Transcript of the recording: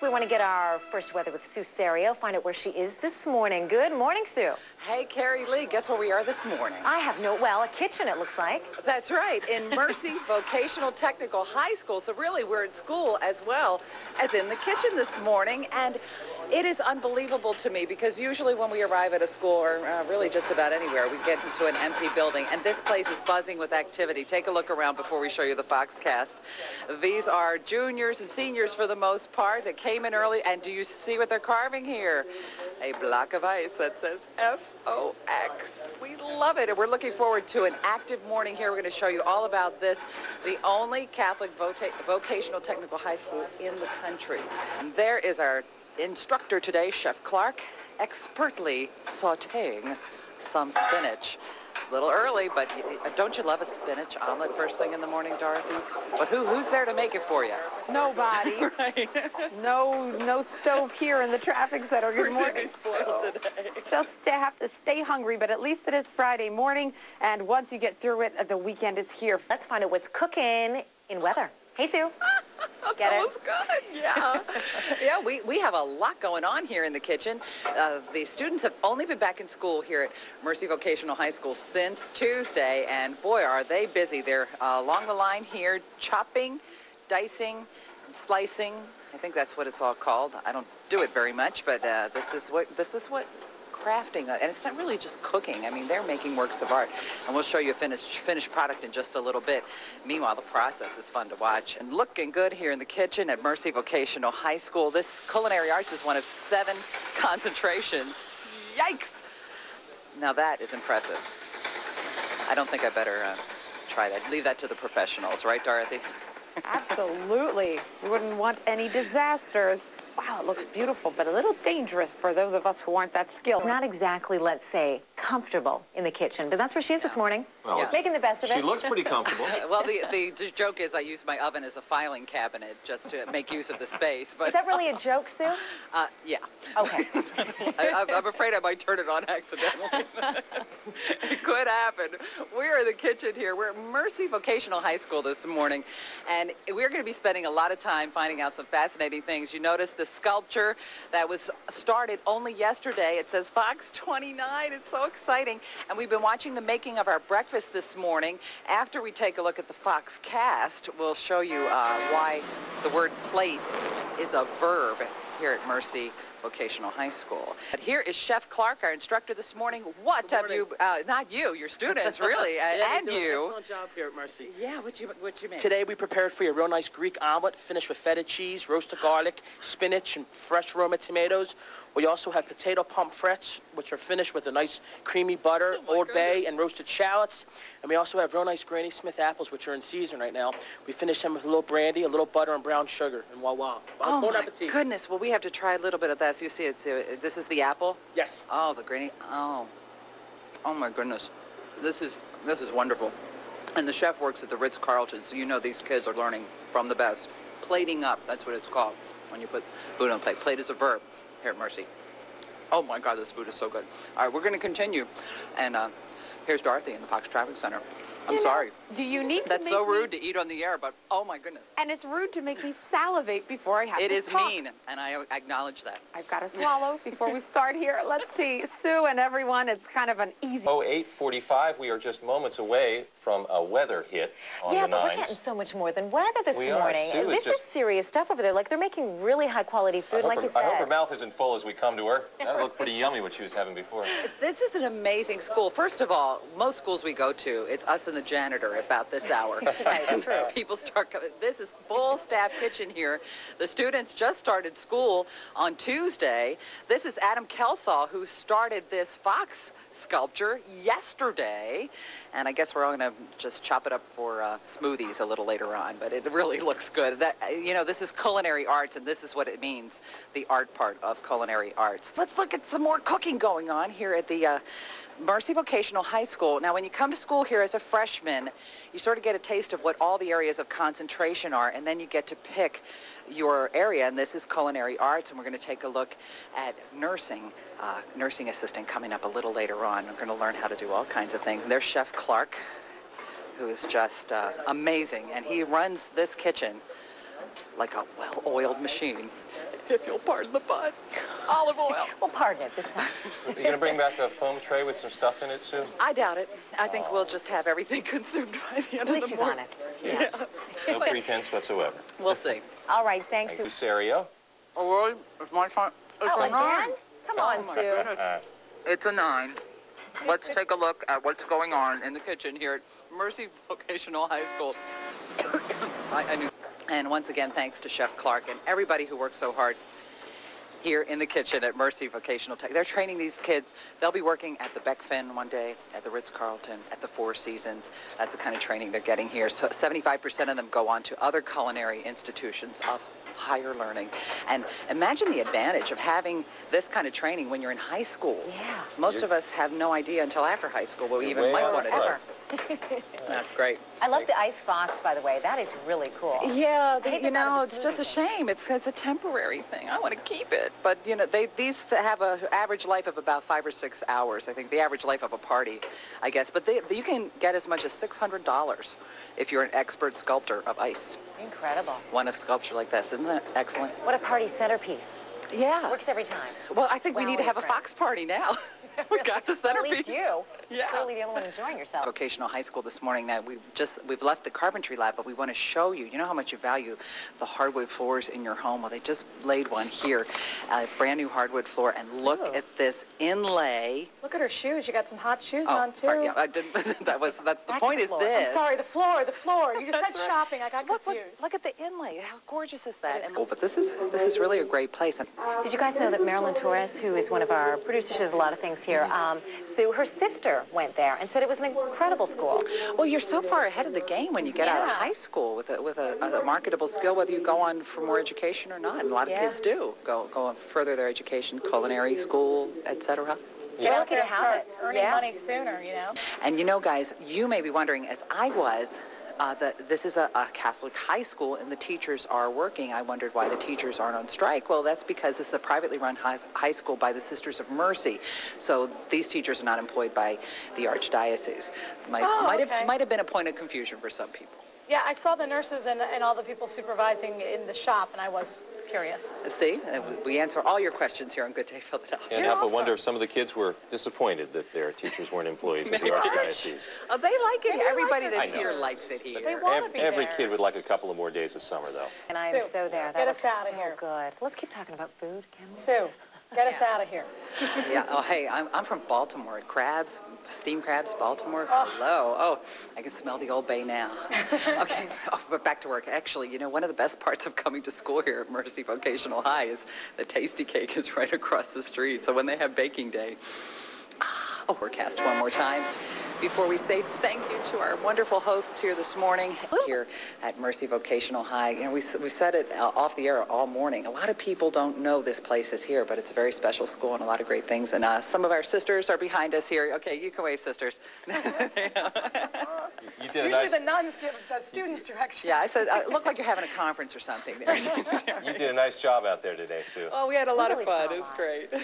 we want to get our first weather with Sue Serio, find out where she is this morning. Good morning, Sue. Hey, Carrie Lee, guess where we are this morning? I have a kitchen it looks like. That's right, in Mercy Vocational Technical High School. So really, we're at school as well as in the kitchen this morning. And it is unbelievable to me because usually when we arrive at a school, or really just about anywhere, we get into an empty building. And this place is buzzing with activity. Take a look around before we show you the Foxcast. These are juniors and seniors for the most part that came in early. And do you see what they're carving here? A block of ice that says F-O-X. We love it, and we're looking forward to an active morning here. We're going to show you all about this, the only Catholic vocational technical high school in the country. And there is our instructor today, Chef Clark, expertly sautéing some spinach. A little early, but don't you love a spinach omelet first thing in the morning, Dorothy? But who's there to make it for you? Nobody. Right. No stove here in the traffic center. Good morning. Just have to stay hungry, but at least it is Friday morning, and once you get through it, the weekend is here. Let's find out what's cooking in weather. Hey, Sue. Get That it? was good, yeah. Yeah, we have a lot going on here in the kitchen. The students have only been back in school here at Mercy Vocational High School since Tuesday, and boy, are they busy. They're along the line here, chopping, dicing, slicing. I think that's what it's all called. I don't do it very much, but this is what crafting, and it's not really just cooking. I mean, they're making works of art, and we'll show you a finished product in just a little bit. Meanwhile, the process is fun to watch. And looking good here in the kitchen at Mercy Vocational High School. This culinary arts is one of 7 concentrations. Yikes! Now that is impressive. I don't think I better try that. Leave that to the professionals, right, Dorothy? Absolutely. We wouldn't want any disasters. Wow, it looks beautiful, but a little dangerous for those of us who aren't that skilled. Not exactly, let's say, comfortable in the kitchen, but that's where she is this morning. Well, making the best of it. She looks pretty comfortable. Well, the joke is I use my oven as a filing cabinet just to make use of the space. But Is that really a joke, Sue? yeah. Okay. I'm afraid I might turn it on accidentally. It could happen. We're in the kitchen here. We're at Mercy Vocational High School this morning, and we're going to be spending a lot of time finding out some fascinating things. You notice the sculpture that was started only yesterday. It says Fox 29. It's so exciting. And we've been watching the making of our breakfast this morning. After we take a look at the Foxcast, we'll show you why the word plate is a verb here at Mercy Vocational High School. But here is Chef Clark, our instructor this morning. What have you, not you, your students really, and you. Excellent job here at Mercy. Yeah, what you mean? Today we prepared for you a real nice Greek omelet finished with feta cheese, roasted garlic, spinach, and fresh Roma tomatoes. We also have potato pomfrets, which are finished with a nice creamy butter, Old Bay, and roasted shallots. And we also have real nice Granny Smith apples, which are in season right now. We finish them with a little brandy, a little butter, and brown sugar. And voila. Oh, Bon my appetit. goodness. Well, we have to try a little bit of that. So you see, this is the apple? Yes. Oh, the Granny. Oh my goodness. This is wonderful. And the chef works at the Ritz-Carlton, so you know these kids are learning from the best. Plating up, that's what it's called when you put food on a plate. Plate is a verb here at Mercy. Oh my God, this food is so good. All right, we're going to continue. And here's Dorothy in the Fox Traffic Center. I'm sorry. Do you need to That's make so me... rude to eat on the air, but oh my goodness. And it's rude to make me salivate before I have It to is talk. mean, and I acknowledge that. I've got to swallow before we start here. Let's see. Sue and everyone, it's kind of an easy... 08:45, we are just moments away from a weather hit on the 9s. Yeah, but we're getting so much more than weather this We are. morning. Sue is This is serious stuff over there. Like, they're making really high-quality food, like you I hope her said. mouth isn't full as we come to her. That looked pretty yummy what she was having before. This is an amazing school. First of all, most schools we go to, it's us and the janitor about this hour. Right, true. People start coming. This is full staff kitchen here. The students just started school on Tuesday. This is Adam Kelsaw, who started this fox sculpture yesterday. And I guess we're all going to just chop it up for smoothies a little later on. But it really looks good. This is culinary arts, and this is what it means, the art part of culinary arts. Let's look at some more cooking going on here at the Mercy Vocational High School. Now, when you come to school here as a freshman, you sort of get a taste of what all the areas of concentration are, and then you get to pick your area, and this is culinary arts, and we're going to take a look at nursing assistant coming up a little later on. We're going to learn how to do all kinds of things. There's Chef Clark, who is just amazing, and he runs this kitchen like a well-oiled machine. if you'll pardon the pun, olive oil. We'll pardon it this time. Are you going to bring back a foam tray with some stuff in it, Sue? I doubt it. I think we'll just have everything consumed by the end At least of the she's morning. honest. Yeah. No pretense whatsoever. We'll see. All right, thanks, Thank you, Sue. Sario. Oh, really? It's my time. Oh, again? Come on, Oh, my Sue. goodness. It's a 9. Let's take a look at what's going on in the kitchen here at Mercy Vocational High School. I knew. And once again, thanks to Chef Clark and everybody who works so hard here in the kitchen at Mercy Vocational Tech. They're training these kids. They'll be working at the Beckfin one day, at the Ritz-Carlton, at the Four Seasons. That's the kind of training they're getting here. So 75% of them go on to other culinary institutions of higher learning. And imagine the advantage of having this kind of training when you're in high school. Yeah. Most of us have no idea until after high school what we even might want to do. Ever. That's great. I love the ice box, by the way. That is really cool. Yeah, I hate you that that know, was a it's just a smoothie shame. It's a temporary thing. I want to keep it. But, you know, these have an average life of about 5 or 6 hours. I think the average life of a party, I guess. But you can get as much as $600 if you're an expert sculptor of ice. Incredible. One of sculpture like this. Isn't that excellent? What a party centerpiece. Yeah. Works every time. Well, I think we Wow, need to have a friends. Fox party now. We got the Well, at centerpiece. least you. Yeah. Clearly the only one enjoying yourself. Vocational High School this morning. Now we've left the carpentry lab, but we want to show you. You know how much you value the hardwood floors in your home. Well, they just laid one here, a brand new hardwood floor, and look Ooh. at this inlay. Look at her shoes. You got some hot shoes Oh, on, too. sorry. Yeah, I didn't. That's the Back to point. the Is floor. this? I'm sorry, the floor. You just said That's right. shopping. I got Look, confused. look at the inlay. How gorgeous is that? But this is really a great place. And Did you guys know that Marilyn Torres, who is one of our producers, does a lot of things here, Sue, her sister went there and said it was an incredible school. Well, you're so far ahead of the game when you get out of high school with a marketable skill, whether you go on for more education or not. And a lot of kids do go on further their education, culinary school, etc. They're lucky to have it. Earning money sooner, you know. And you know, guys, you may be wondering, as I was, this is a Catholic high school and the teachers are working. I wondered why the teachers aren't on strike. Well, that's because this is a privately run high school by the Sisters of Mercy. So these teachers are not employed by the Archdiocese. It might have been a point of confusion for some people. Yeah, I saw the nurses and all the people supervising in the shop, and I was curious. See, we answer all your questions here on Good Day Philadelphia. Can't help but wonder if some of the kids were disappointed that their teachers weren't employees of the Archdiocese. Oh, they like it. Everybody I that's know. here likes it here. They want to be Every there. kid would like a couple of more days of summer, though. And I am Sue, so there. That get was us out of so here. good. Let's keep talking about food, can we? Sue, get us out of here. Yeah. Oh, hey, I'm from Baltimore. Crabs, steamed crabs, Baltimore. Hello. Oh, I can smell the Old Bay now. Okay, but back to work. Actually, you know, one of the best parts of coming to school here at Mercy Vocational High is the Tasty Cake is right across the street. So when they have baking day, overcast one more time. Before we say thank you to our wonderful hosts here this morning here at Mercy Vocational High. You know, we said it off the air all morning. A lot of people don't know this place is here, but it's a very special school and a lot of great things. And some of our sisters are behind us here. Okay, you can wave, sisters. You did a Usually nice. the nuns give the students directions. Yeah, I said, look like you're having a conference or something there. You did a nice job out there today, Sue. Oh, we had a lot Really of fun. saw a It was lot. great. Yeah.